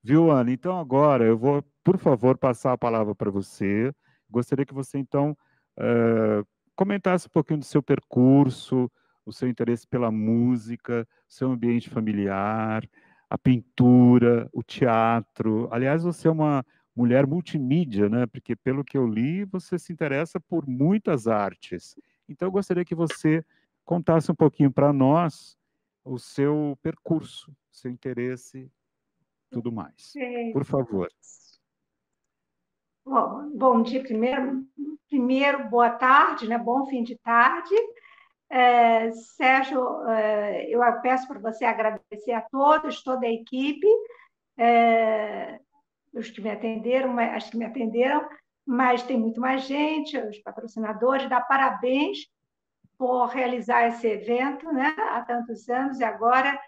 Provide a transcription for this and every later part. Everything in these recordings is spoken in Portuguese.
Viu, Ana? Então agora eu vou, por favor, passar a palavra para você. Gostaria que você, então, comentasse um pouquinho do seu percurso, o seu interesse pela música, seu ambiente familiar, a pintura, o teatro. Aliás, você é uma mulher multimídia, né? Porque, pelo que eu li, você se interessa por muitas artes. Então, eu gostaria que você contasse um pouquinho para nós o seu percurso, seu interesse tudo mais. É, Por favor. bom dia primeiro, boa tarde, né? Bom fim de tarde. Sérgio, eu peço para você agradecer a todos, toda a equipe, os que me atenderam, as que me atenderam, mas tem muito mais gente, os patrocinadores, dar parabéns por realizar esse evento, né? Há tantos anos e agora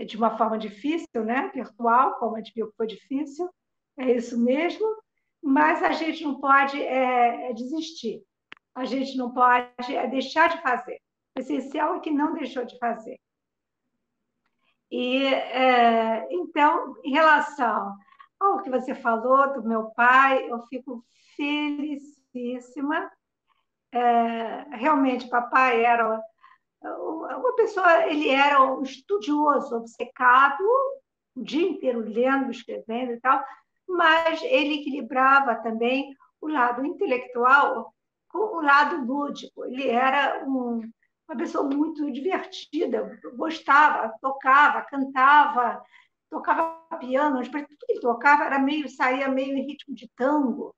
de uma forma difícil, né? Virtual, como a gente viu que foi difícil, é isso mesmo, mas a gente não pode desistir, a gente não pode deixar de fazer. O essencial é que não deixou de fazer. E, então, em relação ao que você falou do meu pai, eu fico felicíssima. Realmente, papai era uma pessoa, ele era um estudioso, obcecado, o dia inteiro lendo, escrevendo e tal, mas ele equilibrava também o lado intelectual com o lado lúdico. Ele era uma pessoa muito divertida, gostava, tocava, cantava, tocava piano, mas tudo que ele tocava saía meio em ritmo de tango.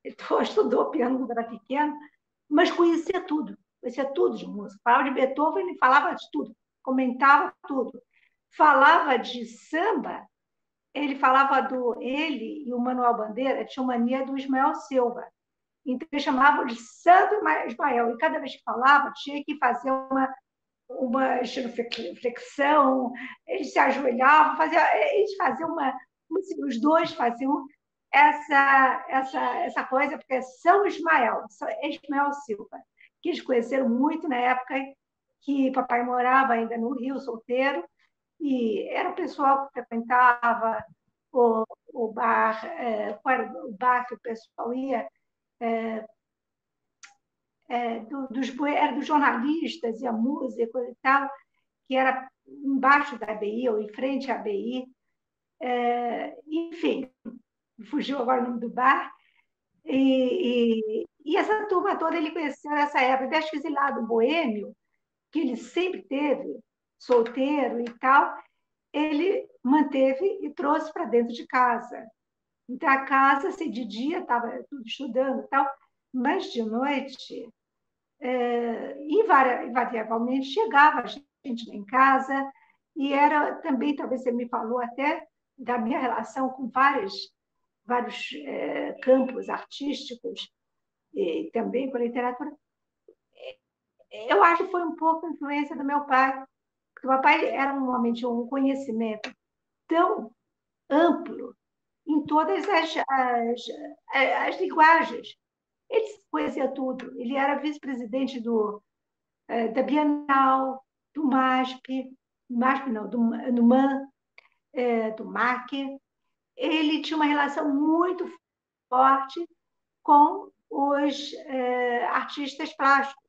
Ele estudou piano quando era pequeno, mas conhecia tudo de música. Falava de Beethoven, ele falava de tudo, comentava tudo. Falava de samba, ele e o Manuel Bandeira tinham mania do Ismael Silva. Então, eles chamavam de Santo Ismael. E cada vez que falava, tinha que fazer uma flexão, eles se ajoelhavam, eles faziam os dois faziam essa coisa, porque é São Ismael, Ismael Silva, que eles conheceram muito na época que papai morava ainda no Rio, solteiro, e era o pessoal que frequentava o bar, qual era o bar que o pessoal ia, era dos jornalistas e a música e tal, que era embaixo da ABI ou em frente à ABI. Enfim, fugiu agora o nome do bar. E essa turma toda ele conheceu nessa época, desde que lá do Boêmio, que ele sempre teve, solteiro e tal, ele manteve e trouxe para dentro de casa. Então, a casa, se de dia estava tudo estudando e tal, mas de noite, invariavelmente, chegava a gente lá em casa, e era também, talvez você me falou até, da minha relação com vários campos artísticos, e também com a literatura. Eu acho que foi um pouco a influência do meu pai, porque o meu pai era um homem de um conhecimento tão amplo em todas as linguagens. Ele conhecia tudo. Ele era vice-presidente da Bienal, do MASP não, do MAN, do MAC. Ele tinha uma relação muito forte com os artistas plásticos.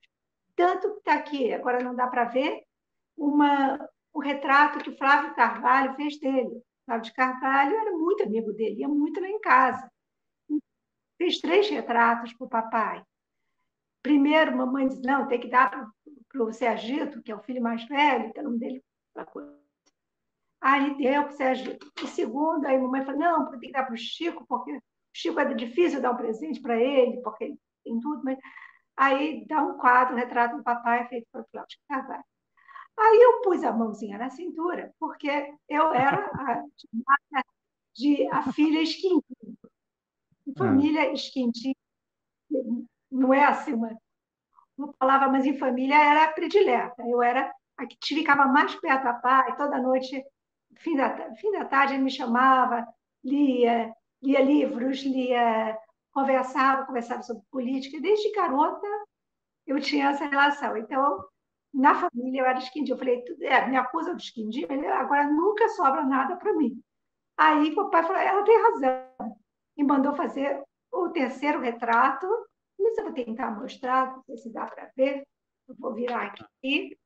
Tanto que está aqui, agora não dá para ver, um retrato que o Flávio Carvalho fez dele. Flávio de Carvalho era muito amigo dele, ia muito lá em casa. Fez 3 retratos para o papai. Primeiro, mamãe disse, não, tem que dar para o Sergito, que é o filho mais velho, que é o nome dele. Aí ele deu para o Sergito. E segundo, aí a mamãe falou, não, tem que dar para o Chico, porque o Chico é difícil dar um presente para ele, porque ele tem tudo, mas aí dá um quadro, um retrato do papai feito por Flávio de Carvalho. Aí eu pus a mãozinha na cintura, porque eu era a filha esquintinha. Ah, Família esquintinha não é assim uma palavra, mas em família era a predileta. Eu era a que ficava mais perto da pai, toda noite, fim da tarde, ele me chamava, lia livros, conversava sobre política. E desde garota eu tinha essa relação. Então, na família, eu era esquindinha. Eu falei, me acusa do esquindinho, agora nunca sobra nada para mim. Aí o papai falou, ela tem razão. E mandou fazer o terceiro retrato. Não sei se eu vou tentar mostrar, não sei se dá para ver. Eu vou virar aqui.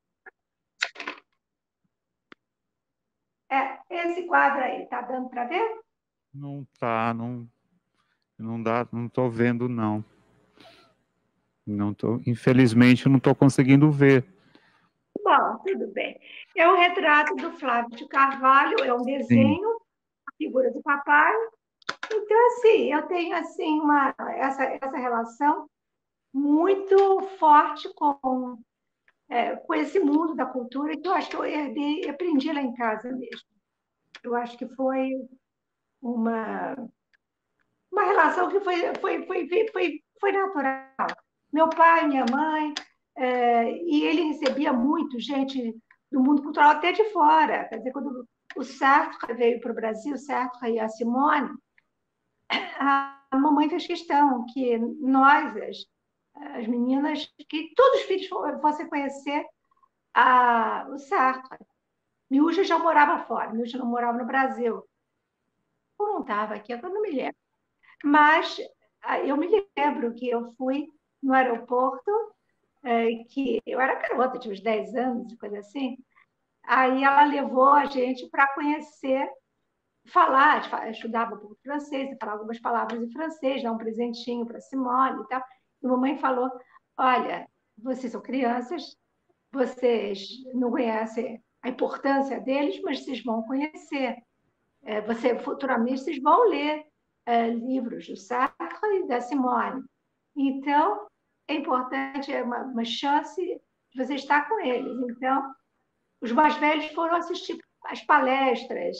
Esse quadro aí, está dando para ver? Não tá, não dá, não estou vendo, não. Não tô, infelizmente, não estou conseguindo ver. Bom, tudo bem. É um retrato do Flávio de Carvalho, é um Sim. desenho, a figura do papai. Então, assim, eu tenho assim essa relação muito forte com esse mundo da cultura que eu acho que eu herdei, aprendi lá em casa mesmo. Eu acho que foi uma, uma relação que foi natural. Meu pai, minha mãe, e ele recebia muito gente do mundo cultural, até de fora. Quer dizer, quando o Sartre veio para o Brasil, o Sartre e a Simone, a mamãe fez questão que nós, as meninas, que todos os filhos fossem conhecer o Sartre. Miúcha já morava fora, Miúcha não morava no Brasil. Eu não estava aqui, eu não me lembro. Mas eu me lembro que eu fui no aeroporto, que eu era garota, tinha uns 10 anos, coisa assim. Aí ela levou a gente para conhecer, falar, estudava um pouco francês, falava algumas palavras em francês, dar um presentinho para Simone e tal. E a mamãe falou: olha, vocês são crianças, vocês não conhecem a importância deles, mas vocês vão conhecer. Futuramente vocês vão ler livros do Sartre e da Simone. Então, é importante, é uma chance de você estar com eles. Então, os mais velhos foram assistir às palestras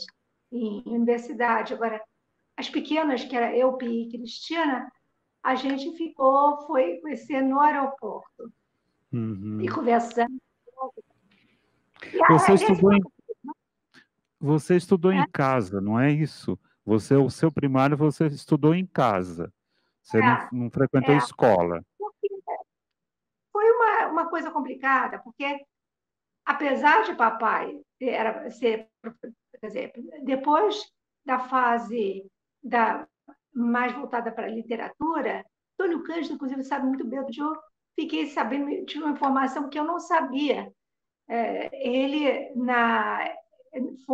em universidade. Agora, as pequenas, que era eu, Pi e Cristina, a gente foi conhecer no aeroporto e Uhum. conversando. E, Você esse, estudou você estudou em casa, não é isso? O seu primário você estudou em casa. Você não frequentou é, escola. foi uma coisa complicada, porque apesar de papai quer dizer, depois da fase mais voltada para a literatura, Antônio Cândido, inclusive, sabe muito bem, eu fiquei sabendo, tive uma informação que eu não sabia. Ele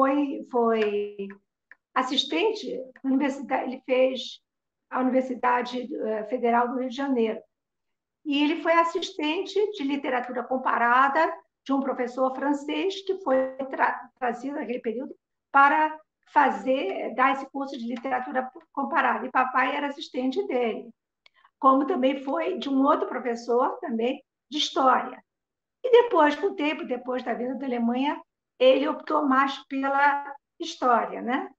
foi assistente na universidade, ele fez a Universidade Federal do Rio de Janeiro. E ele foi assistente de literatura comparada de um professor francês que foi trazido naquele período para dar esse curso de literatura comparada. E papai era assistente dele, como também foi de um outro professor também de história. E depois, com o tempo, depois da vinda da Alemanha, ele optou mais pela história, né?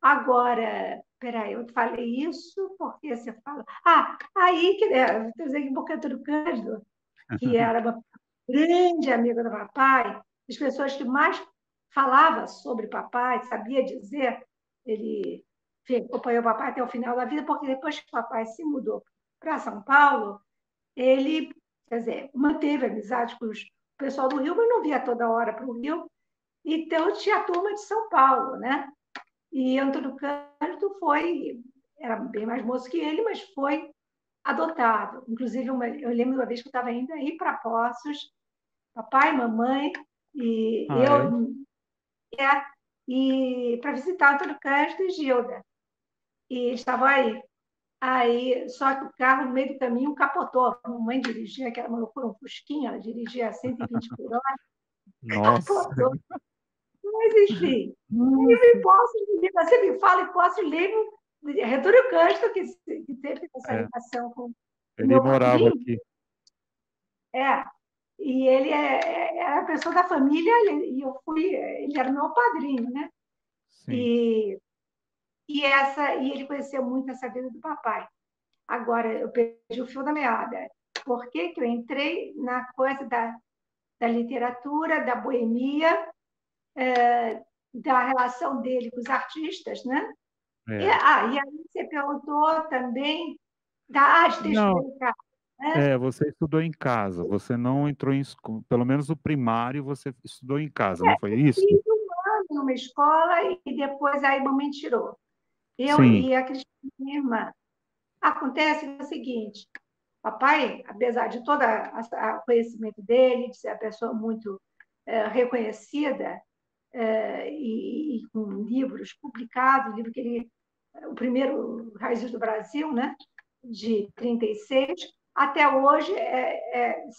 Agora, peraí, eu falei isso porque você fala. Aí que eu dizer que Bocato Cândido, que era uma grande amiga do papai, as pessoas que mais falava sobre papai, sabia dizer, ele enfim, acompanhou o papai até o final da vida, porque depois que o papai se mudou para São Paulo, ele, quer dizer, manteve amizade com o pessoal do Rio, mas não via toda hora para o Rio. Então, tinha a turma de São Paulo, né? E Antônio Cândido era bem mais moço que ele, mas foi adotado. Inclusive, eu lembro uma vez que eu estava indo aí para Poços, papai, mamãe e Ah, é? eu, e para visitar Antônio Cândido e Gilda. E eles estavam aí. Aí, só que o carro, no meio do caminho, capotou. A mamãe dirigia, que era uma loucura, um fusquinha, ela dirigia a 120 por hora, Nossa. capotou. Mas, enfim, Nossa. você me fala e posso livro de Getúlio Cândido, que teve essa É, ligação com o ele meu morava padrinho, aqui. é, e ele era a pessoa da família, e ele era meu padrinho, né? Sim. E, e ele conheceu muito essa vida do papai. Agora, eu perdi o fio da meada. Por que que eu entrei na coisa da literatura, da boemia, da relação dele com os artistas, né? É. E aí você perguntou também da arte de Não, explicar, né? você estudou em casa. Você não entrou em escola. Pelo menos o primário você estudou em casa, não foi isso? Fiz numa escola e depois aí a mamãe tirou. Eu Sim, e a Cristina, minha irmã. Acontece o seguinte, papai, apesar de todo o conhecimento dele, de ser uma pessoa muito reconhecida, e com livros publicados, livro que ele, o primeiro Raízes do Brasil, né, de 36, até hoje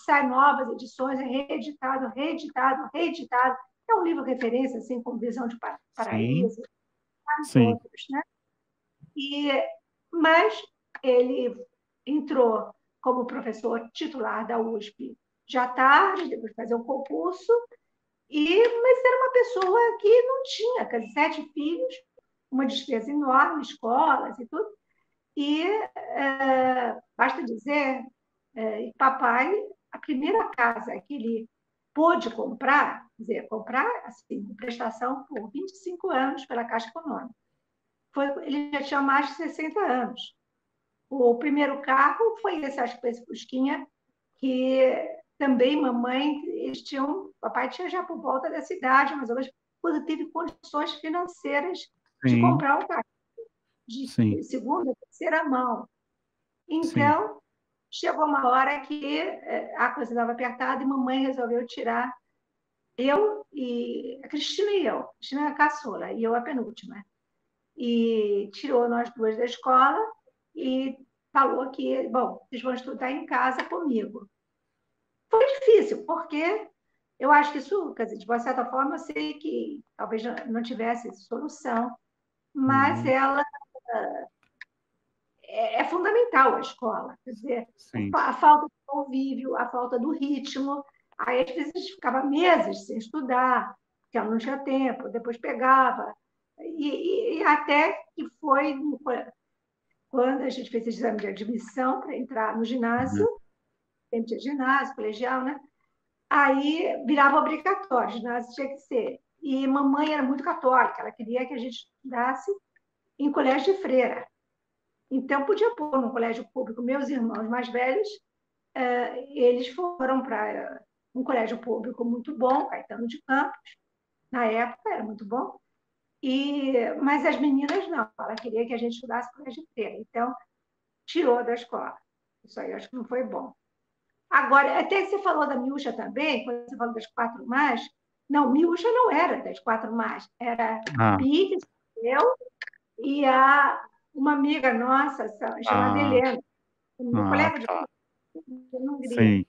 sai novas edições, é reeditado, reeditado, reeditado. É um livro referência, assim, com visão de sim, paraíso, vários sim, outros, né? E, mas ele entrou como professor titular da USP já tarde, depois de fazer o concurso, mas era uma pessoa que não tinha, quer dizer, 7 filhos, uma despesa enorme, escolas e tudo. E basta dizer, papai, a primeira casa que ele pôde comprar, quer dizer, comprar assim, com prestação por 25 anos pela Caixa Econômica. Ele já tinha mais de 60 anos. O primeiro carro foi esse, acho que foi esse Fusquinha, que também mamãe, eles tinham, papai tinha já por volta dessa idade, mais ou menos, quando teve condições financeiras de sim, comprar um carro sim, de segunda, terceira mão. sim, Então, chegou uma hora que a coisa estava apertada e mamãe resolveu tirar eu e a Cristina e eu. A Cristina é a caçula e eu a penúltima. E tirou nós duas da escola e falou que, bom, vocês vão estudar em casa comigo. Foi difícil, porque eu acho que isso, quer dizer, de uma certa forma, eu sei que talvez não tivesse solução, mas uhum, ela é fundamental a escola, quer dizer, sim, a falta de convívio, a falta do ritmo. Aí, às vezes, a gente ficava meses sem estudar, porque ela não tinha tempo, depois pegava. E até que foi quando a gente fez esse exame de admissão para entrar no ginásio, uhum, sempre tinha ginásio, colegial, né? Aí virava obrigatório, ginásio tinha que ser. E mamãe era muito católica, ela queria que a gente estudasse em colégio de freira. Então, podia pôr no colégio público. Meus irmãos mais velhos, eles foram para um colégio público muito bom, Caetano de Campos, na época era muito bom, mas as meninas não, ela queria que a gente estudasse colégio de freira. Então, tirou da escola. Isso aí acho que não foi bom. Agora, até que você falou da Miúcha também, quando você falou das 4+, não, Miúcha não era das 4+, era ah, Big, eu e uma amiga nossa chamada ah, Helena, meu ah, colega de tá, Hungria. sim,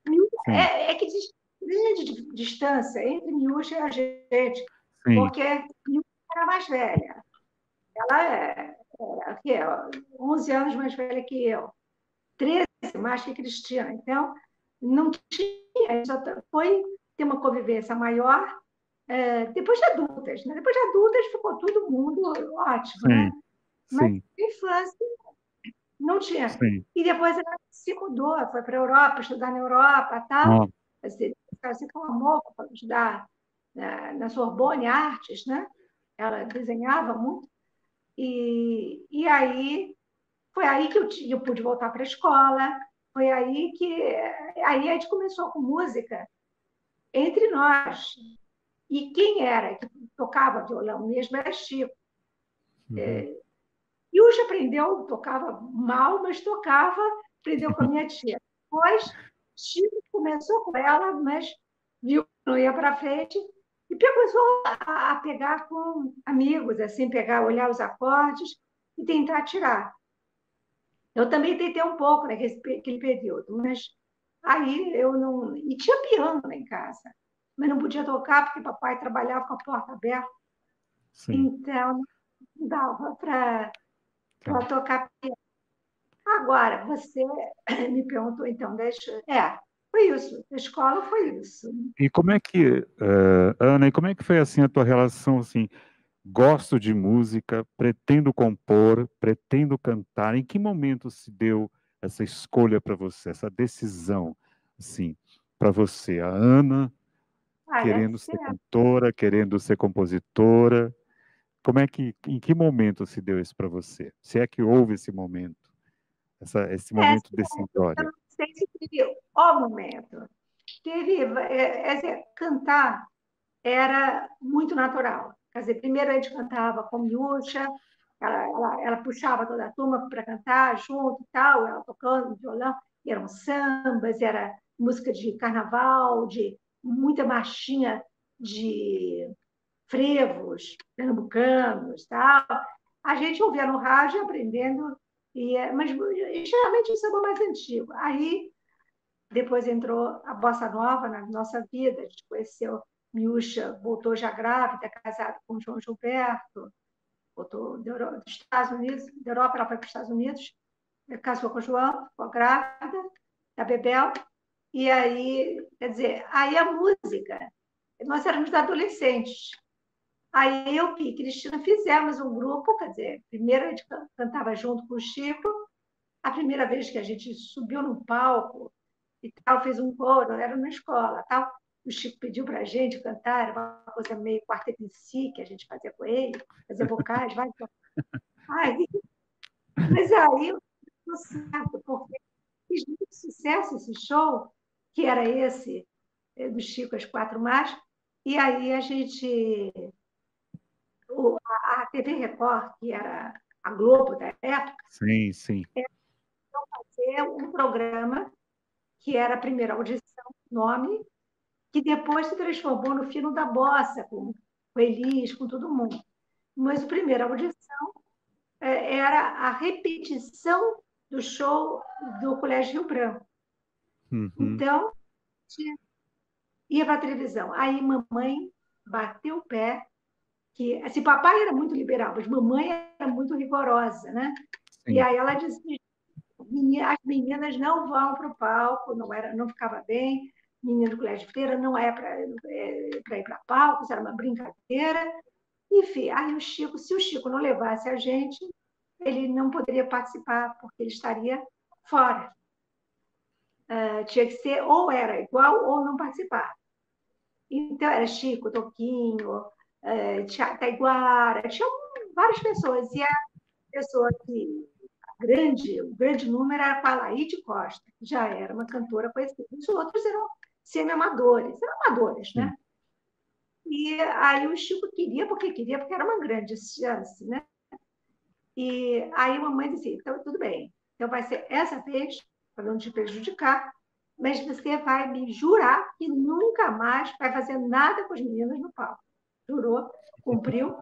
Miúcha sim, que existe grande distância entre Miúcha e a gente, sim, porque Miúcha era mais velha. Ela era aqui, 11 anos mais velha que eu. 13 mais que Cristina. Então, não tinha, só foi ter uma convivência maior depois de adultas. Né? Depois de adultas ficou todo mundo ótimo, né? sim, Mas sim, na infância não tinha. sim, E depois ela se mudou, foi para a Europa, estudar na Europa e tal. ó, Ela se formou para estudar na Sorbonne Artes, né? Ela desenhava muito. Aí foi aí que eu pude voltar para a escola. Foi aí que aí a gente começou com música entre nós. E quem era que tocava violão mesmo era Chico. uhum, E hoje aprendeu, tocava mal, mas tocava, aprendeu com a minha tia. Depois, Chico começou com ela, mas viu que não ia para frente e começou a pegar com amigos, assim, pegar, olhar os acordes e tentar tirar. Eu também tentei um pouco naquele período, mas aí eu não. E tinha piano lá em casa, mas não podia tocar porque papai trabalhava com a porta aberta, sim, então não dava para tá. tocar piano. Agora, você me perguntou, então, deixa. Foi isso. A escola foi isso. E como é que, Ana, e como é que foi assim a tua relação assim? Gosto de música, pretendo compor, pretendo cantar. Em que momento se deu essa escolha para você, essa decisão, assim, para você? A Ana É querendo ser certo. cantora, querendo ser compositora. Como é que, em que momento se deu isso para você? Se é que houve esse momento, esse momento Eu decisório? não sei se teve o momento. Teve, cantar era muito natural. Quer dizer, primeiro a gente cantava com Miúcha, ela puxava toda a turma para cantar junto e tal, ela tocando violão, e eram sambas, era música de carnaval, de muita marchinha de frevos pernambucanos, tal. A gente ouvia no rádio aprendendo, mas geralmente o samba mais antigo. Aí depois entrou a bossa nova na nossa vida, a gente conheceu Miúcha, voltou já grávida, casada com João Gilberto, voltou dos Estados Unidos, da Europa ela foi para os Estados Unidos, casou com o João, ficou grávida, da Bebel, e aí, quer dizer, aí a música, nós éramos adolescentes. Aí eu e Cristina fizemos um grupo, quer dizer, primeiro a gente cantava junto com o Chico, a primeira vez que a gente subiu no palco e tal, fez um coro, era na escola, tal. O Chico pediu para a gente cantar, era uma coisa meio quarteto em si que a gente fazia com ele, fazer vocais, vai. Ai, mas aí eu não certo, porque fiz muito sucesso esse show, que era esse, do Chico As Quatro Machos, e aí a gente, a TV Record, que era a Globo da época, Sim, sim. fazia um programa que era a primeira audição, nome, que depois se transformou no Fino da Bossa, com Elis, com todo mundo. Mas a primeira audição era a repetição do show do Colégio Rio Branco. Uhum. Então, ia para a televisão. Aí mamãe bateu o pé, que assim, papai era muito liberal, mas mamãe era muito rigorosa, né? E Sim. aí ela disse: as meninas não vão para o palco, não ficava bem. Menino do colégio de freira não é para ir para palco, era uma brincadeira. Enfim, aí se o Chico não levasse a gente, ele não poderia participar, porque ele estaria fora. Tinha que ser ou era igual ou não participar. Então, era Chico, Toquinho, Taiguara, tinha várias pessoas. E a pessoa que o grande número era a Laíde Costa, que já era uma cantora conhecida. Os outros eram semi-amadores, eram amadores, Sim. né? E aí o Chico queria, porque era uma grande chance, né? E aí a mamãe dizia, então tudo bem, então vai ser essa vez, para não te prejudicar, mas você vai me jurar que nunca mais vai fazer nada com as meninas no palco. Jurou, cumpriu,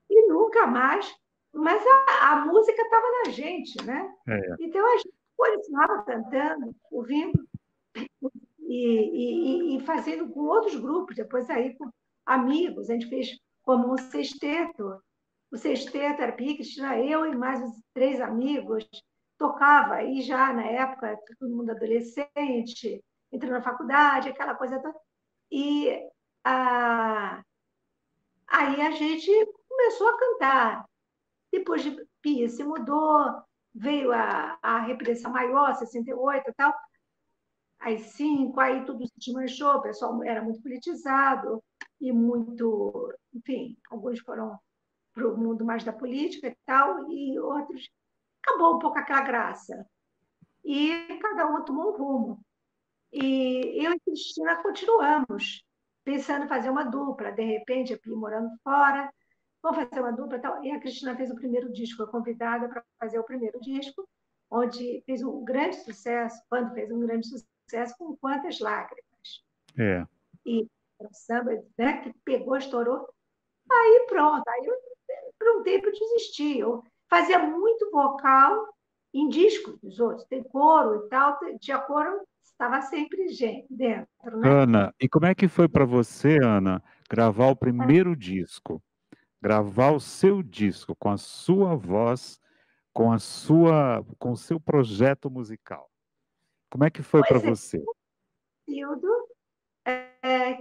e nunca mais. Mas a música estava na gente, né? É. Então a gente continuava cantando, ouvindo e fazendo com outros grupos, depois aí com amigos, a gente fez como um sexteto. O sexteto era Pia, Cristina, eu e mais os três amigos, tocava, e já na época, todo mundo adolescente, entrando na faculdade, aquela coisa toda. E a, aí a gente começou a cantar. Depois de Pia se mudou, veio a repressão maior, 68 e tal, às 5, aí tudo se desmanchou, o pessoal era muito politizado e muito, enfim, alguns foram para o mundo mais da política e tal, e outros acabou um pouco aquela graça. E cada um tomou um rumo. E eu e Cristina continuamos pensando em fazer uma dupla. De repente, a Pia morando fora, vamos fazer uma dupla e tal. E a Cristina fez o primeiro disco, foi convidada para fazer o primeiro disco, onde fez um grande sucesso, quando fez um grande sucesso, com Quantas Lágrimas. É. E o samba, né, que pegou, estourou. Aí pronto, aí eu, por um tempo, eu desisti. Eu fazia muito vocal em discos dos outros, tem coro e tal, tinha coro, estava sempre gente dentro, né? Ana, e como é que foi para você, Ana, gravar o primeiro disco? Gravar o seu disco com a sua voz, com o seu projeto musical. Como é que foi para Pois é, você? período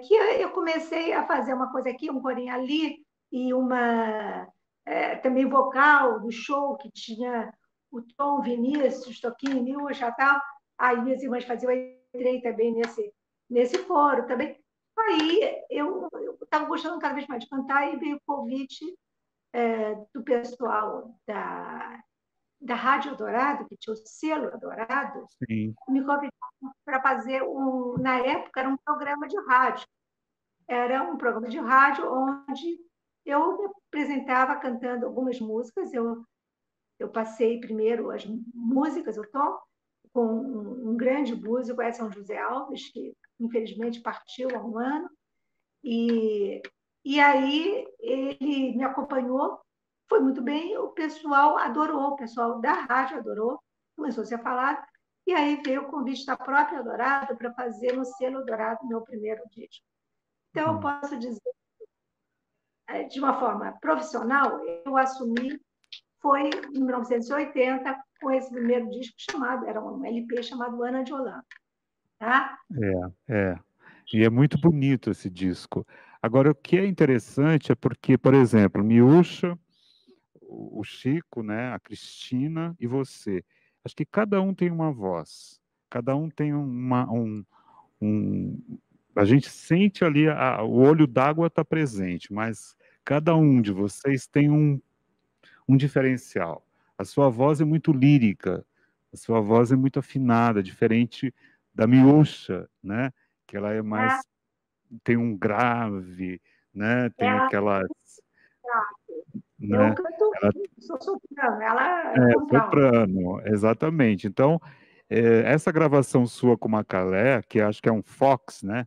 que eu comecei a fazer uma coisa aqui, um corinho ali, e também vocal do show, que tinha o Tom Vinícius, Toquinho, Milcha e tal. Aí minhas irmãs faziam, eu entrei também nesse coro também. Aí eu estava gostando cada vez mais de cantar e veio o convite do pessoal da Rádio Dourado, que tinha o selo Dourado, Sim. me convidaram para fazer na época era um programa de rádio. era um programa de rádio onde eu me apresentava cantando algumas músicas. Eu passei primeiro as músicas, o tom, com um grande músico, Edson José Alves, que infelizmente partiu há um ano. E aí ele me acompanhou, foi muito bem, o pessoal adorou, o pessoal da rádio adorou, começou a ser falado, e aí veio o convite da própria Dourado para fazer no selo Dourado meu primeiro disco. Então, eu posso dizer, de uma forma profissional, eu assumi, foi em 1980, com esse primeiro disco chamado, era um LP chamado Ana de Holanda. Tá? É. E é muito bonito esse disco. Agora, o que é interessante é porque, por exemplo, Miúcha, o Chico, né, a Cristina e você. Acho que cada um tem uma voz, cada um tem um a gente sente ali, o olho d'água está presente, mas cada um de vocês tem um diferencial. A sua voz é muito lírica, a sua voz é muito afinada, diferente da Miúcha, né? Que ela é mais, tem um grave, né? Tem Ela, aquelas, eu né? canto, Ela sou soprano, ela é é contralto. soprano, exatamente. Então, essa gravação sua com Macalé, que acho que é um Fox, né?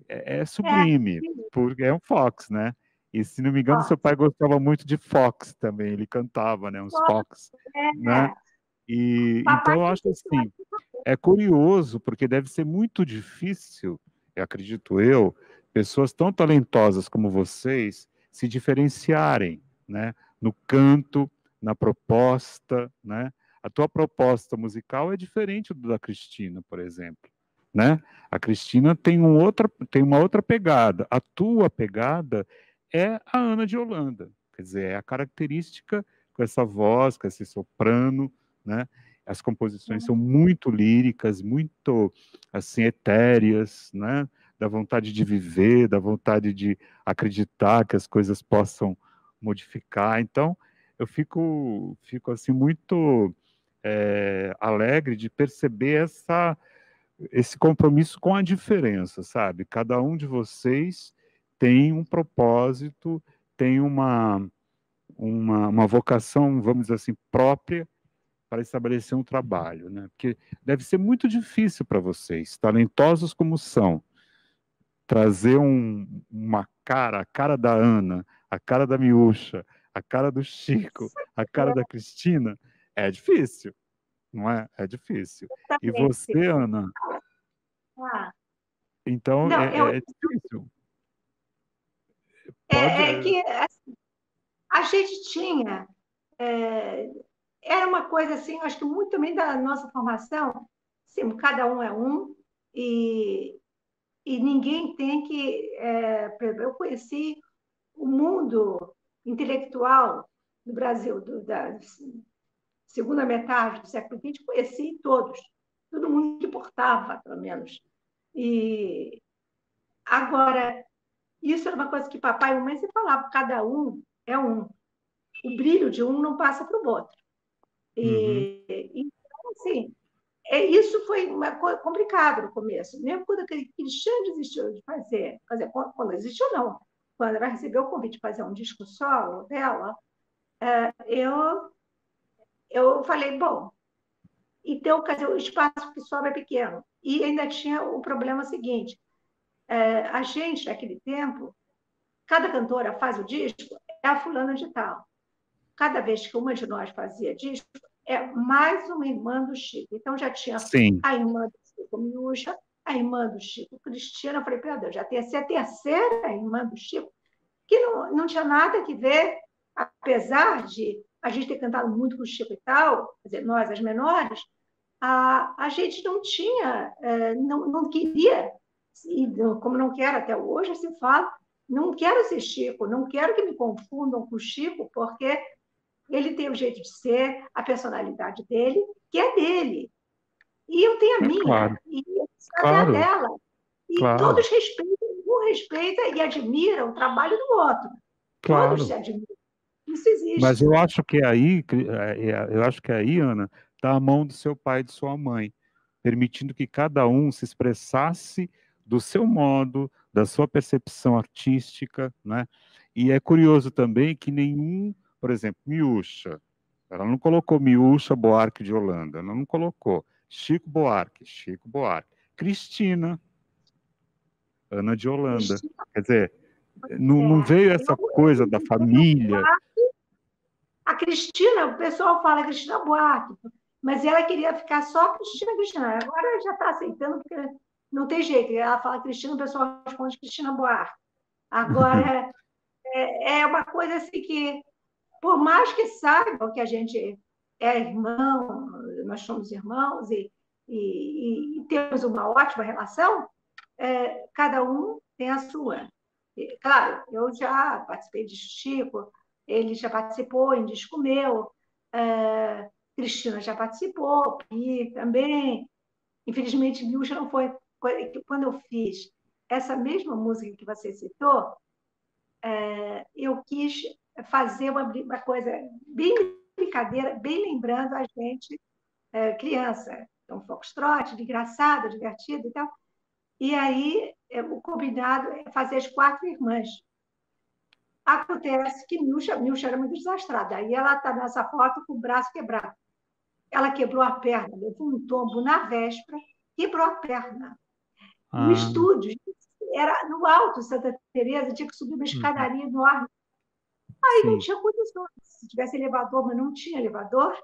É É, sublime, porque é um Fox, né? E se não me engano, ó, seu pai gostava muito de Fox também, ele cantava, né? Uns Fox, né? é, E papai então eu acho assim, é curioso, porque deve ser muito difícil, eu acredito eu, pessoas tão talentosas como vocês se diferenciarem, né? No canto, na proposta, né? A tua proposta musical é diferente do da Cristina, por exemplo, né? A Cristina tem uma outra pegada. A tua pegada é a Ana de Holanda, quer dizer, é a característica com essa voz, com esse soprano, né? As composições são muito líricas, muito assim etéreas, né? Da vontade de viver, da vontade de acreditar que as coisas possam modificar. Então, eu fico assim muito alegre de perceber esse compromisso com a diferença, sabe? Cada um de vocês tem um propósito, tem uma vocação, vamos dizer assim, própria para estabelecer um trabalho, né? Porque deve ser muito difícil para vocês, talentosos como são, trazer uma cara, a cara da Ana, a cara da Miúcha, a cara do Chico, a cara da Cristina, é difícil, não é? É difícil. E exatamente. você, Ana, Ah, então não, é difícil. Pode. é que assim, a gente tinha, é, era uma coisa assim, acho que muito também da nossa formação, assim, cada um é um, e, e ninguém tem que. Eu conheci o mundo intelectual do Brasil, da segunda metade do século XX, conheci todos, todo mundo que importava, pelo menos. E agora, isso era uma coisa que papai e mamãe se falavam, cada um é um. O brilho de um não passa para o outro. Uhum. Então, assim, isso foi complicado no começo. Mesmo quando aquele Cristiano desistiu de fazer, quando existiu, não. Quando ela recebeu o convite de fazer um disco solo dela, eu, eu falei, bom, então, quer dizer, o espaço que sobra é pequeno. E ainda tinha o problema seguinte, a gente, naquele tempo, cada cantora faz o disco, é a fulana de tal. Cada vez que uma de nós fazia disco, é mais uma irmã do Chico. Então, já tinha Sim, a irmã do Chico Miúcha, a irmã do Chico Cristina. Eu falei, meu Deus, já tem a terceira irmã do Chico, que não tinha nada a ver, apesar de a gente ter cantado muito com o Chico e tal, quer dizer, nós, as menores, a gente não tinha, não queria, como não quero até hoje, se fala, não quero ser Chico, não quero que me confundam com o Chico, porque ele tem o jeito de ser, a personalidade dele, que é dele. E eu tenho a é minha, claro, e ela tem a claro, dela. E claro, todos respeitam, um respeita e admira o trabalho do outro. Todos se claro. admiram. Isso Mas existe. eu acho que eu acho que aí, Ana, está a mão do seu pai e de sua mãe, permitindo que cada um se expressasse do seu modo, da sua percepção artística, né? E é curioso também que nenhum, por exemplo, Miúcha, ela não colocou Miúcha Buarque de Holanda, ela não colocou. Chico Buarque, Chico Buarque. Cristina, Ana de Holanda. Cristina, Quer dizer, não veio essa coisa da família. a Cristina, o pessoal fala Cristina Buarque, mas ela queria ficar só Cristina, Cristina. Agora já está aceitando, porque não tem jeito. Ela fala Cristina, o pessoal responde Cristina Buarque. Agora, é uma coisa assim que, por mais que saibam que a gente é irmão, nós somos irmãos e temos uma ótima relação, cada um tem a sua. Claro, eu já participei de Chico, ele já participou em disco meu, Cristina já participou, Pi também. Infelizmente, Milcha não foi. Quando eu fiz essa mesma música que você citou, eu quis fazer uma coisa bem brincadeira, bem lembrando a gente, criança. Então, foxtrot, engraçado, divertido e tal. E aí, o combinado é fazer as quatro irmãs. Acontece que Milcha era muito desastrada. Aí ela está nessa foto com o braço quebrado. Ela quebrou a perna, levou um tombo na véspera, quebrou a perna. No estúdio, era no alto Santa Teresa, tinha que subir uma escadaria enorme. Aí não tinha condições. Se tivesse elevador, mas não tinha elevador,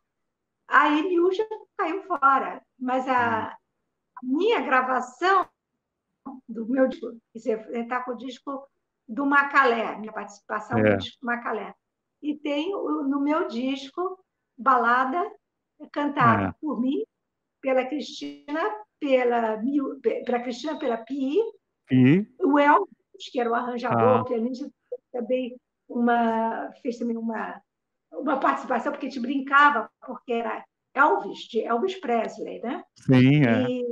aí Milcha caiu fora. Mas a minha gravação do meu disco, você está com o disco do Macalé, minha participação no disco do Macalé. E tem no meu disco Balada, cantada por mim, pela Cristina, pela Cristina, pela Pi, o Elvis, que era o arranjador, pianista, também fez também uma participação, porque a gente brincava, porque era Elvis, de Elvis Presley, né? Sim, e aí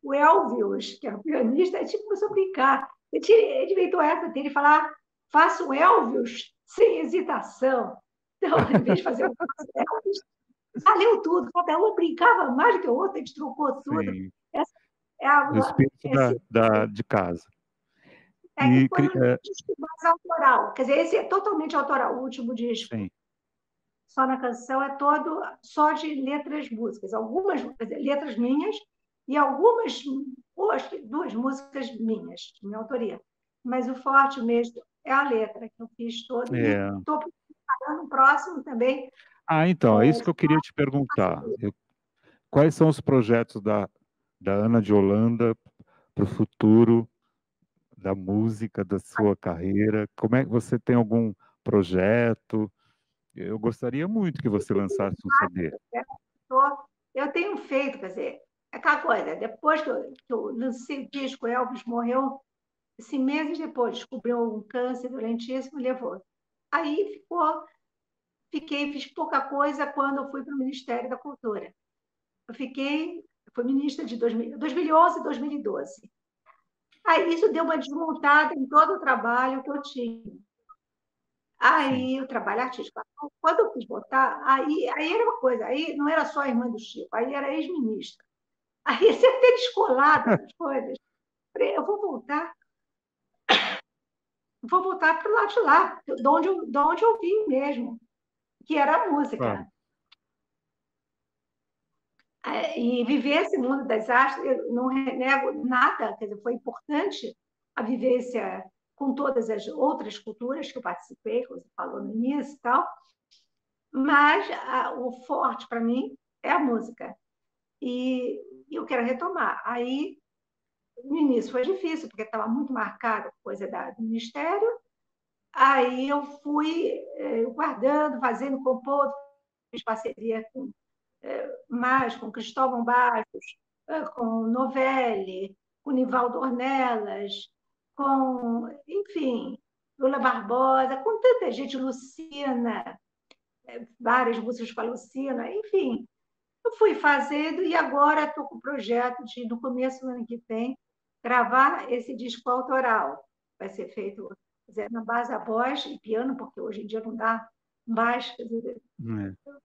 o Elvis, que era o pianista, a gente começou a brincar. Ele inventou essa dele falar, faça o Elvis sem hesitação. Então, em vez de fazer o Elvis, valeu tudo. Cada uma brincava mais do que a outra, a gente trocou tudo. Sim. Essa o espírito de casa. Que foi um disco mais autoral. Quer dizer, esse é totalmente autoral, o último disco. Sim. Só na canção é todo só de letras músicas. Algumas letras minhas e algumas, duas músicas minhas, de minha autoria. Mas o forte mesmo é a letra, que eu fiz todo. E estou preparando o próximo também. Então, é isso que eu queria te perguntar. Quais são os projetos da Ana de Holanda para o futuro da música, da sua carreira? Como é que você tem algum projeto? Eu gostaria muito que você lançasse um CD. Eu tenho feito, quer dizer, aquela coisa, depois que eu lancei o disco, Elvis morreu, meses depois, descobriu um câncer doentíssimo e levou. Aí fiz pouca coisa quando eu fui para o Ministério da Cultura. Fui ministra de 2011 e 2012. Aí isso deu uma desmontada em todo o trabalho que eu tinha. Aí o trabalho artístico. Quando eu quis botar, aí era uma coisa, aí não era só a irmã do Chico, aí era ex-ministra. Aí você ter descolado as coisas. Eu vou voltar para o lado de lá, de onde eu vim mesmo, que era a música. Claro. E viver esse mundo das artes, eu não renego nada, quer dizer, foi importante a vivência com todas as outras culturas que eu participei, como você falou no início e tal, mas o forte para mim é a música. E eu quero retomar. Aí, no início foi difícil, porque estava muito marcada a coisa do Ministério. Aí eu fui guardando, fazendo, compondo, fiz parceria com Cristóvão Bastos, com Novelli, com Nivaldo Ornelas, enfim, Lula Barbosa, com tanta gente, Lucina, várias músicas com a Lucina, enfim. Eu fui fazendo e agora estou com o projeto de, no começo do ano que vem, gravar esse disco autoral. Vai ser feito na base da voz e piano, porque hoje em dia não dá mais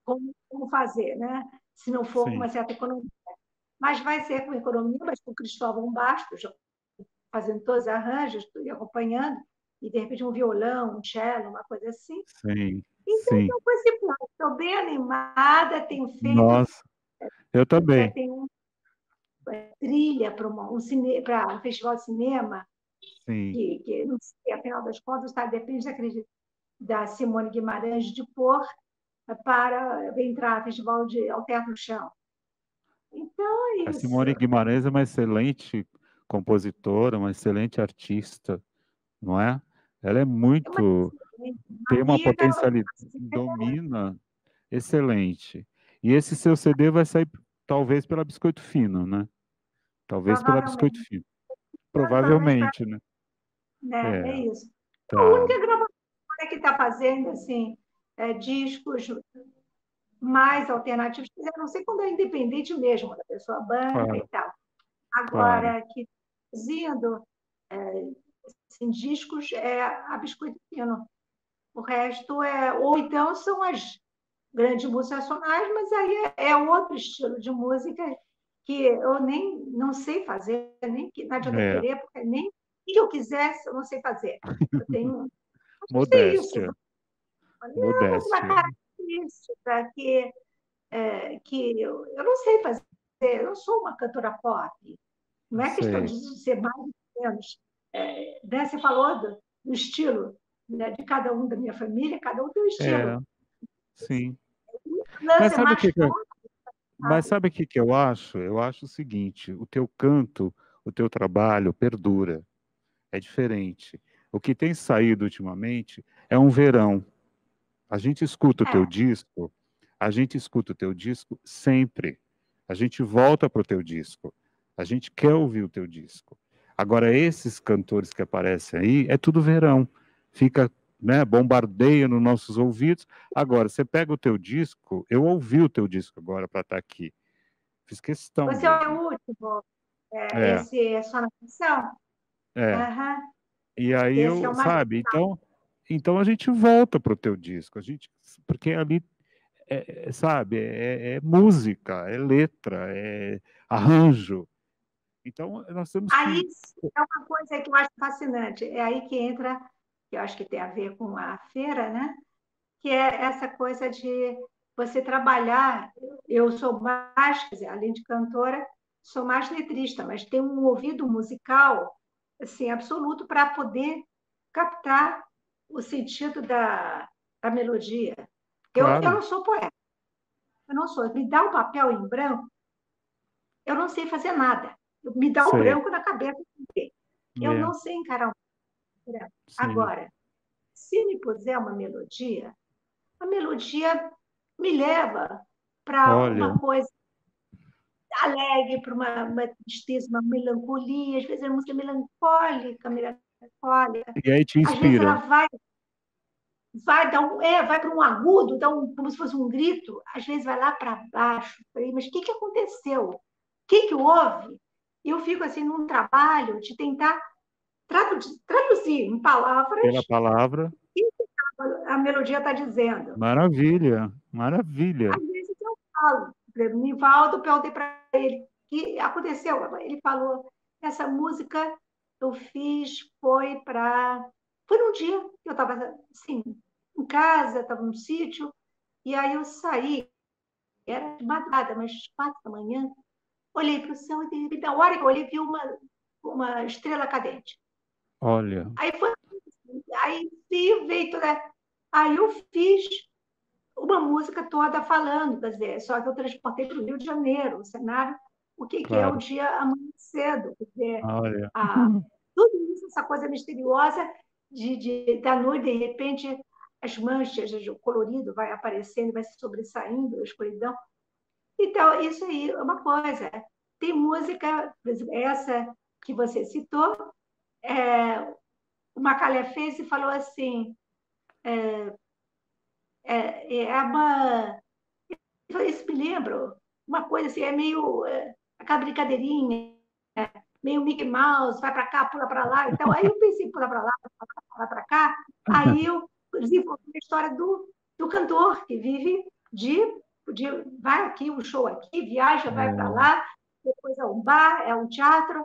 como fazer, né? Se não for com uma certa economia. mas vai ser com economia, mas com Cristóvão Bastos, fazendo todos os arranjos e acompanhando, e de repente um violão, um cello, uma coisa assim. sim, Então, sim. estou com esse plano, estou bem animada, tenho feito, Nossa, eu também. tenho uma trilha para um festival de cinema, Sim. que não sei, afinal das contas, tá, depende da Simone Guimarães de pôr para entrar no Festival de Alter no Chão. Então, é A isso. Simone Guimarães é uma excelente compositora, uma excelente artista, não é? Ela é É uma muito, tem uma amiga, potencialidade, domina, excelente. E esse seu CD vai sair talvez pela Biscoito Fino, né? Talvez pela Biscoito provavelmente. Fino. Talvez para, Provavelmente, né? né, é É, isso. A tá. única gravadora que está fazendo assim, discos mais alternativos, eu não sei quando é independente mesmo, da pessoa banca e Claro, tal. claro. Agora, que produzindo assim, discos é a Biscoito Fino. O resto é. Ou então são as grandes músicas nacionais, mas aí é outro estilo de música que eu nem não sei fazer, nem que não adianta É, querer, porque nem que eu quisesse, eu não sei fazer. Eu tenho. Acho que é isso. modéstia, Uma modéstia. característica que eu não sei fazer. Eu não sou uma cantora pop. Não é questão Sei. de ser mais ou menos. Né? Você falou do estilo, né, de cada um da minha família, cada um tem um É, estilo. sim. O Mas lance é sabe o mais que que eu, forte, mas sabe? sabe o que que eu acho? Eu acho o seguinte, o teu canto, o teu trabalho perdura. É diferente. O que tem saído ultimamente é um verão. A gente escuta o teu É, disco, a gente escuta o teu disco sempre. A gente volta para o teu disco. A gente quer ouvir o teu disco. Agora, esses cantores que aparecem aí, é tudo verão. Fica, né, bombardeia nos nossos ouvidos. Agora, você pega o teu disco, eu ouvi o teu disco agora para estar aqui. Fiz questão você de é ouvir. o último, É, esse é só na canção? é. Aham. E aí Esse é eu, o mais. sabe, então a gente volta pro teu disco, porque ali sabe, é música, é letra, é arranjo. Então nós temos Aí que, é uma coisa que eu acho fascinante. É aí que entra, que eu acho que tem a ver com a feira, né? Que é essa coisa de você trabalhar. Eu sou mais, quer dizer, além de cantora, sou mais letrista, mas tenho um ouvido musical assim, absoluto para poder captar o sentido da melodia. Eu claro, não sou poeta, eu não sou. Me dá um papel em branco, eu não sei fazer nada. Me dá o sei, branco na cabeça. Eu é, não sei encarar um branco. sim. Agora, se me puser uma melodia, a melodia me leva para Olha, uma coisa alegre, para uma tristeza, uma melancolia. Às vezes é música melancólica, melancólica. e aí te Às vezes ela inspira vai dar vai para um agudo, como se fosse um grito. Às vezes vai lá para baixo. Falei, mas o que aconteceu? O que houve? E eu fico assim num trabalho de tentar traduzir em palavras pela palavra. o que a melodia está dizendo. Maravilha, maravilha. Às vezes eu falo, por exemplo, Nivaldo, perguntei para ele o que aconteceu. Ele falou: essa música eu fiz foi para. Foi num dia que eu estava assim, em casa, estava num sítio, e aí eu saí, era de madrugada, mas 4 da manhã, olhei para o céu e de repente, na hora que eu olhei, vi uma estrela cadente. Olha, Aí foi, aí veio toda. Aí eu fiz uma música toda falando, quer dizer, só que eu transportei para o Rio de Janeiro, o cenário, o que é o claro, dia amanhã cedo, quer dizer, olha. a, tudo isso, essa coisa misteriosa da noite, de repente, as manchas, o colorido vai aparecendo, vai se sobressaindo, a escuridão. Então, isso aí é uma coisa. Tem música, por exemplo, essa que você citou, é, o Macalé fez e falou assim, é uma isso me lembra uma coisa assim, é meio aquela brincadeirinha, meio Mickey Mouse, vai para cá, pula para lá. Então, aí eu pensei, pula para lá, pula para cá. Aí eu desenvolvi a história do cantor que vive de vai aqui, um show aqui, viaja, vai para É, lá. depois é um bar, é um teatro,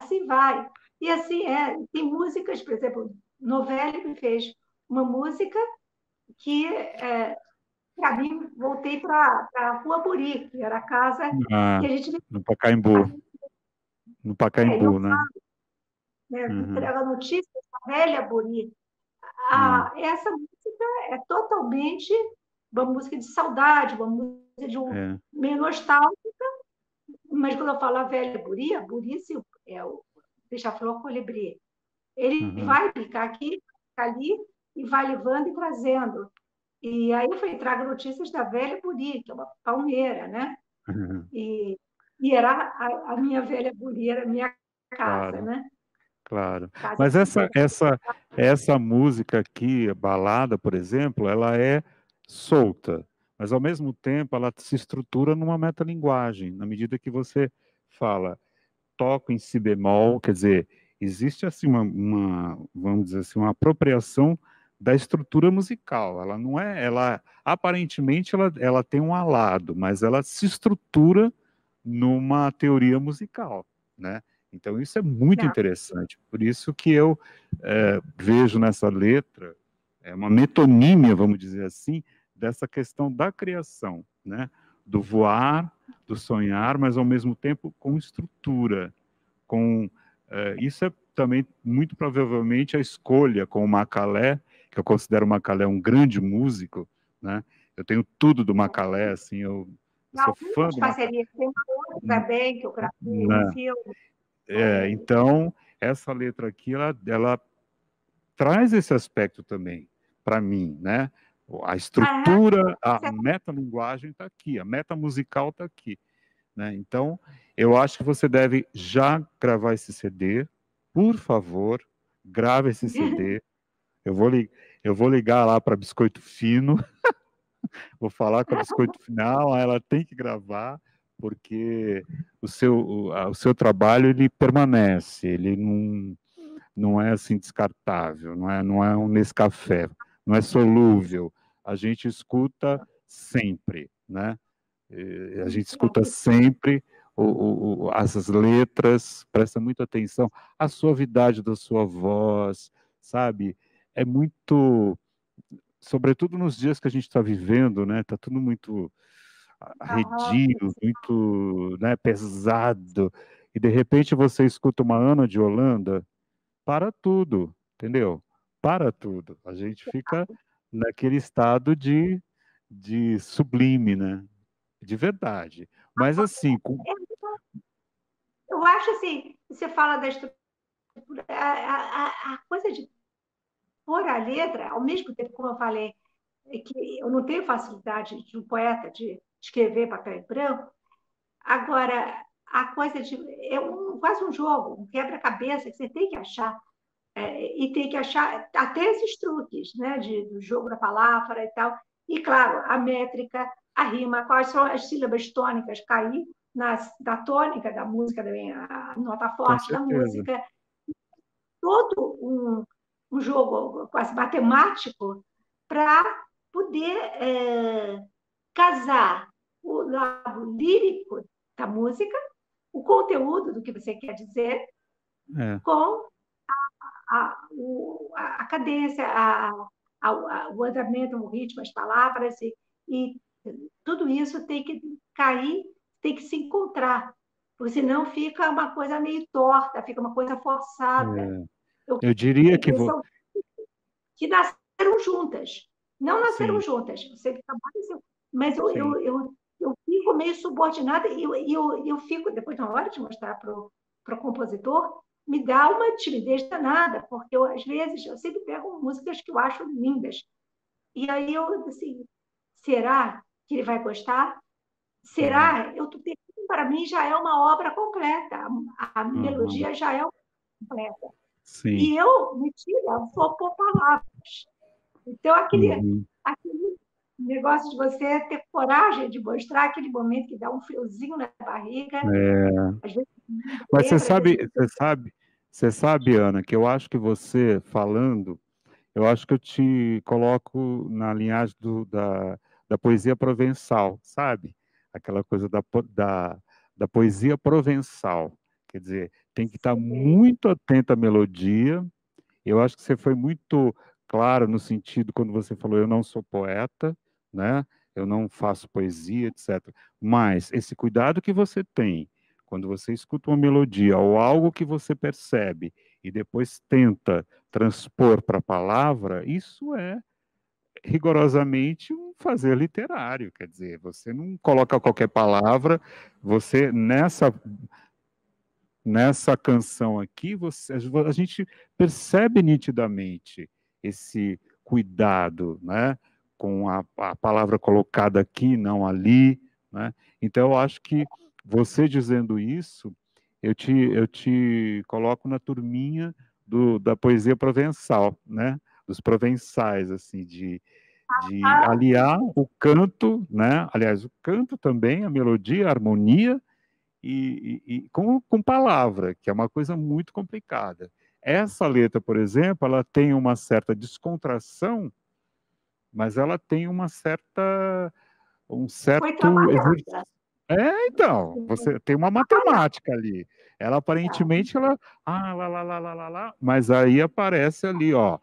assim vai. E assim é. Tem músicas, por exemplo, Novelli me fez uma música que, para mim, voltei para a Rua Buri, que era a casa que Ah, a gente... no Pacaembu. No Eu Pacaembu, né? falo, né, Uhum. entrega notícias da velha Buri. É, Essa música é totalmente uma música de saudade, uma música de um é. meio nostálgico, mas quando eu falo a Buri é o beija-flor colibri. Ele Uhum. vai ficar aqui, ficar ali, e vai levando e trazendo. E aí eu falei, trago notícias da velha Buri, que é uma palmeira, né? Uhum. E, e era a minha velha Buri, era a minha casa, Claro, né? claro. Casa Mas com essa música aqui, a balada, por exemplo, ela é solta, mas ao mesmo tempo ela se estrutura numa metalinguagem, na medida que você fala, toco em si bemol, quer dizer, existe assim vamos dizer assim, uma apropriação da estrutura musical. Ela não é, ela aparentemente ela tem um alado, mas ela se estrutura numa teoria musical, né? Então isso é muito Não, interessante. Por isso que eu vejo nessa letra uma metonímia, vamos dizer assim, dessa questão da criação, né? Do voar, do sonhar, mas ao mesmo tempo com estrutura, com isso é também muito provavelmente a escolha com o Macalé, que eu considero o Macalé um grande músico, né? Eu tenho tudo do Macalé, assim, eu sou fã algumas do Macalé, parcerias, tem uma outra também que eu gravei, um né? filme com É, ele. então essa letra aqui ela traz esse aspecto também para mim, né? A Aham, estrutura, a você- metalinguagem está aqui, a meta musical está aqui, né? Então, eu acho que você deve já gravar esse CD, por favor, grave esse CD. Eu vou, eu vou ligar lá para Biscoito Fino, vou falar com a Biscoito Final, ela tem que gravar, porque o seu trabalho ele permanece, ele não é assim descartável, não é um Nescafé, não é solúvel. A gente escuta sempre, né? A gente escuta sempre as letras, presta muita atenção, a suavidade da sua voz, sabe? É muito, sobretudo nos dias que a gente está vivendo, né? Tá tudo muito Aham. arredio, muito, né, pesado. E de repente você escuta uma Ana de Holanda, para tudo, entendeu? Para tudo. A gente fica naquele estado de sublime, né? De verdade. Mas assim, Eu acho assim, você fala da estrutura, a coisa de pôr a letra, ao mesmo tempo, como eu falei, é que eu não tenho facilidade de um poeta de escrever papel em branco. Agora, a coisa de. Quase um jogo, um quebra-cabeça que você tem que achar. E tem que achar até esses truques, né, do jogo da palavra e tal. E, claro, a métrica, a rima, quais são as sílabas tônicas, cair na tônica da música, também, a nota com forte da certeza. música. Todo um jogo quase matemático para poder casar o lado lírico da música, o conteúdo do que você quer dizer, É, com a cadência, o andamento, o ritmo, as palavras, e tudo isso tem que cair, tem que se encontrar, porque senão fica uma coisa meio torta, fica uma coisa forçada. é. Eu Eu tenho diria a que impressão que nasceram juntas. Não nasceram sim, juntas, você trabalha, mas sim. eu fico meio subordinada e eu fico, depois, na hora de mostrar para o compositor, me dá uma timidez danada, porque eu, às vezes, eu sempre pego músicas que eu acho lindas. E aí eu, assim, será que ele vai gostar? Uhum, Será? Para mim já é uma obra completa, a uhum, melodia já é completa. sim. E eu, mentira, vou pôr palavras. Então, Uhum. aquele negócio de você ter coragem de mostrar aquele momento que dá um friozinho na barriga, É. às vezes Mas lembra, às vezes você sabe, Ana, que eu acho que você falando, eu acho que eu te coloco na linhagem da poesia provençal, sabe? Aquela coisa da poesia provençal. Quer dizer, tem que estar Sei. muito atento à melodia. Eu acho que você foi muito claro no sentido quando você falou, eu não sou poeta, né? Eu não faço poesia, etc. Mas esse cuidado que você tem quando você escuta uma melodia ou algo que você percebe e depois tenta transpor para a palavra, isso é rigorosamente um fazer literário, quer dizer, você não coloca qualquer palavra, você nessa canção aqui, a gente percebe nitidamente esse cuidado, né, com a palavra colocada aqui, não ali, né? Então, eu acho que você dizendo isso, eu te coloco na turminha da poesia provençal, né? Dos provençais, assim, de Ah, aliar o canto, né? Aliás, o canto também, a melodia, a harmonia, e com palavra, que é uma coisa muito complicada. Essa letra, por exemplo, ela tem uma certa descontração, mas ela tem um foi certo exercício. trabalhada. Então, você tem uma matemática ali. Ela aparentemente, lá, lá, lá, lá, lá, lá, mas aí aparece ali, ó,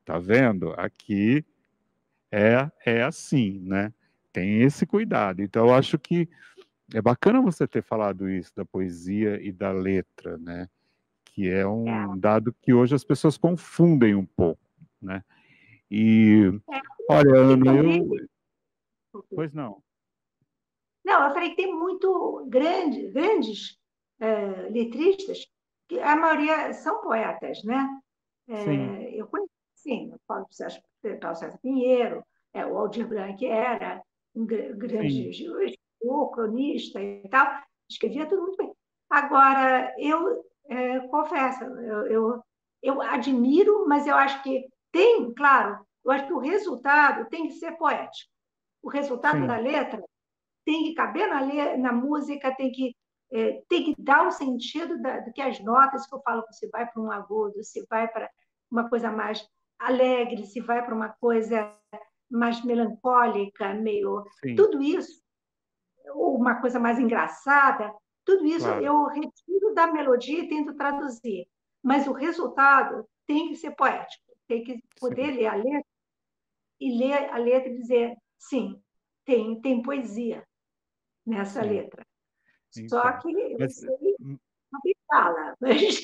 tá vendo? Aqui é assim, né? Tem esse cuidado. Então, eu acho que é bacana você ter falado isso da poesia e da letra, né? Que é um É, dado que hoje as pessoas confundem um pouco, né? E, é. olha, E Ana, também, pois não, não, eu falei que tem muito grandes letristas, que a maioria são poetas, né? sim, Eu conheço, sim, o Paulo César Pinheiro, o Aldir Blanc era um grande sim, escritor, cronista e tal, escrevia tudo muito bem. Agora, eu confesso, eu admiro, mas eu acho que tem, claro, eu acho que o resultado tem que ser poético. O resultado da sim, letra tem que caber na música, tem que dar o sentido do que as notas que eu falo, se vai para um agudo, se vai para uma coisa mais alegre, se vai para uma coisa mais melancólica, meio. sim, Tudo isso, ou uma coisa mais engraçada, tudo isso claro, eu retiro da melodia e tento traduzir. Mas o resultado tem que ser poético, tem que poder sim, ler a letra e ler a letra e dizer, sim, tem poesia nessa sim, letra. Só então, que eu mas, sei uma bengala, mas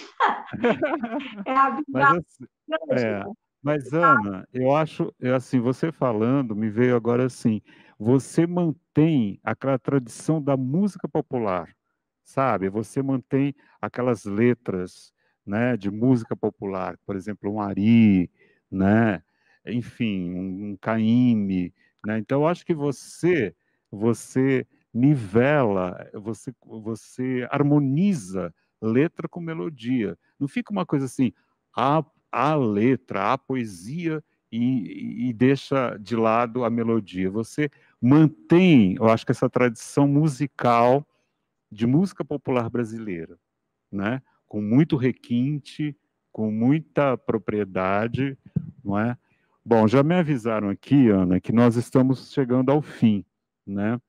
é a mas bengala assim, da é, melodia. mas Ana, eu acho, assim, você falando, me veio agora assim, você mantém aquela tradição da música popular, sabe? Você mantém aquelas letras, né, de música popular, por exemplo, um Ari, né? Enfim, um Caymmi, né? Então, eu acho que você nivela, você harmoniza letra com melodia. Não fica uma coisa assim, a letra, a poesia e deixa de lado a melodia. Você mantém, eu acho que essa tradição musical de música popular brasileira, né? Com muito requinte, com muita propriedade, não é? Bom, já me avisaram aqui, Ana, que nós estamos chegando ao fim, né?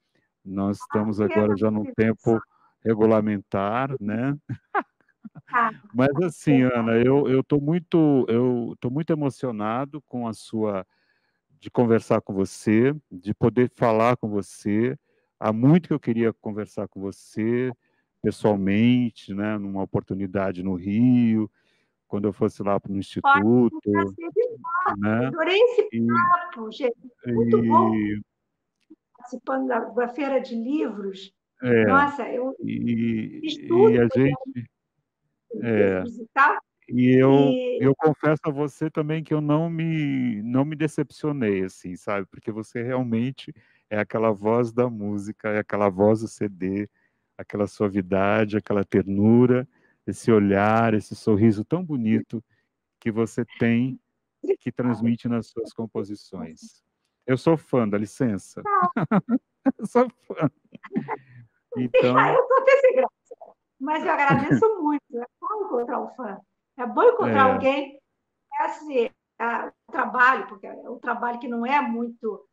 Nós Ah, estamos pena, agora já no tempo regulamentar, né? ah, Mas assim, Ana, eu tô muito emocionado com a sua de conversar com você, de poder falar com você. Há muito que eu queria conversar com você pessoalmente, né, numa oportunidade no Rio, quando eu fosse lá para o pode um instituto, prazer enorme. né? Adorei esse E, papo, gente. Muito bom e, participando da feira de livros. é, Nossa, eu fiz e tudo a com gente, é, livros e tal. e eu, E eu confesso a você também que eu não me decepcionei, assim, sabe? Porque você realmente é aquela voz da música, é aquela voz do CD, aquela suavidade, aquela ternura, esse olhar, esse sorriso tão bonito que você tem, que transmite nas suas composições. Eu sou fã, dá licença. Eu sou fã. Então, eu estou até sem graça. Mas eu agradeço muito. É bom encontrar um fã. É bom encontrar é, alguém esse o trabalho, porque é um trabalho que não é muito,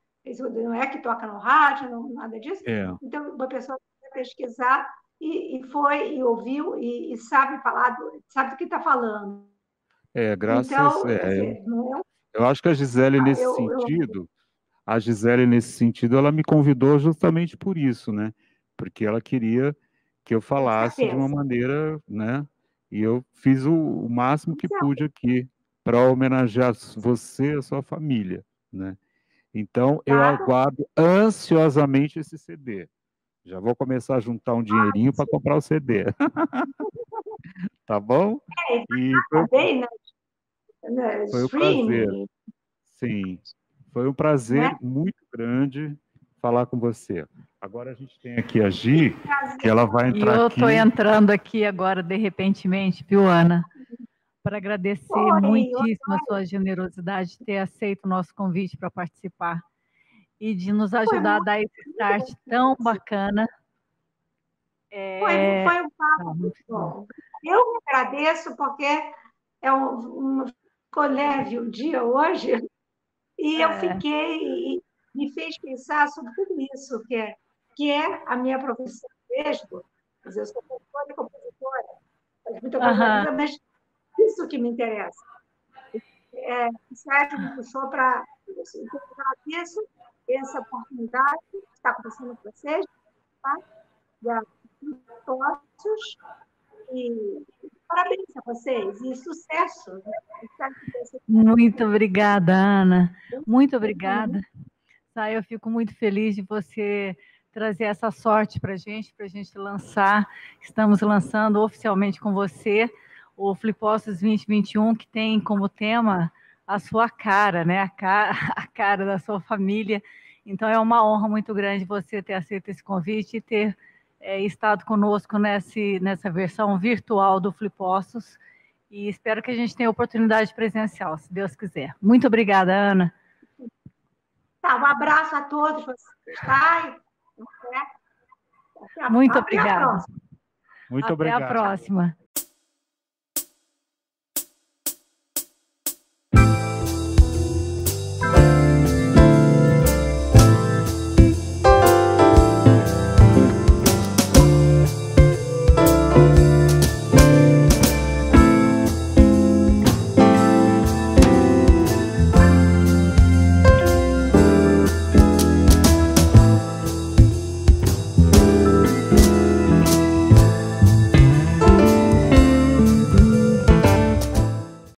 não é que toca no rádio, não, nada disso. é, Então, uma pessoa vai pesquisar foi, e ouviu, e sabe falar, sabe do que está falando. Graças. Então, quer dizer, não é, Eu acho que a Gisele, nesse sentido, ela me convidou justamente por isso, né? Porque ela queria que eu com falasse de uma certeza. maneira, né? E eu fiz o máximo Com que certeza. pude aqui para homenagear você e a sua família, né? Então, eu Tá? aguardo ansiosamente esse CD. Já vou começar a juntar um dinheirinho para comprar o CD, tá bom? E Também, no foi um prazer. streaming, Sim, foi um né? prazer muito grande falar com você. Agora a gente tem aqui a Gi, que Prazer. ela vai E entrar eu estou aqui. entrando aqui agora, de repentemente, viu, Ana? Para agradecer Oi, muitíssimo a sua generosidade de ter aceito o nosso convite para participar e de nos foi ajudar a muito, dar esse muito start tão gostoso. bacana. Foi um papo muito bom. Eu que agradeço, porque ficou leve o dia hoje, e eu fiquei, e me fez pensar sobre tudo isso, que é a minha profissão mesmo. Quer dizer, eu sou cantora e compositora, faz muita Aham. coisa, mas isso que me interessa. O Sérgio me puxou para isso. Então, eu agradeço essa oportunidade que está acontecendo com vocês, tá? Da sócios, e parabéns a vocês, e sucesso. Né? Espero que dê Muito obrigada, Ana. Muito sucesso. obrigada. Tá, eu fico muito feliz de você trazer essa sorte para a gente lançar. Estamos lançando oficialmente com você o Flipostos 2021, que tem como tema a sua cara, né? A cara da sua família. Então é uma honra muito grande você ter aceito esse convite e ter estado conosco nessa versão virtual do Flipostos. E espero que a gente tenha oportunidade presencial, se Deus quiser. Muito obrigada, Ana. Tá, um abraço a todos vocês, tá? Muito Até a obrigada. próxima. Muito Até a obrigado. próxima.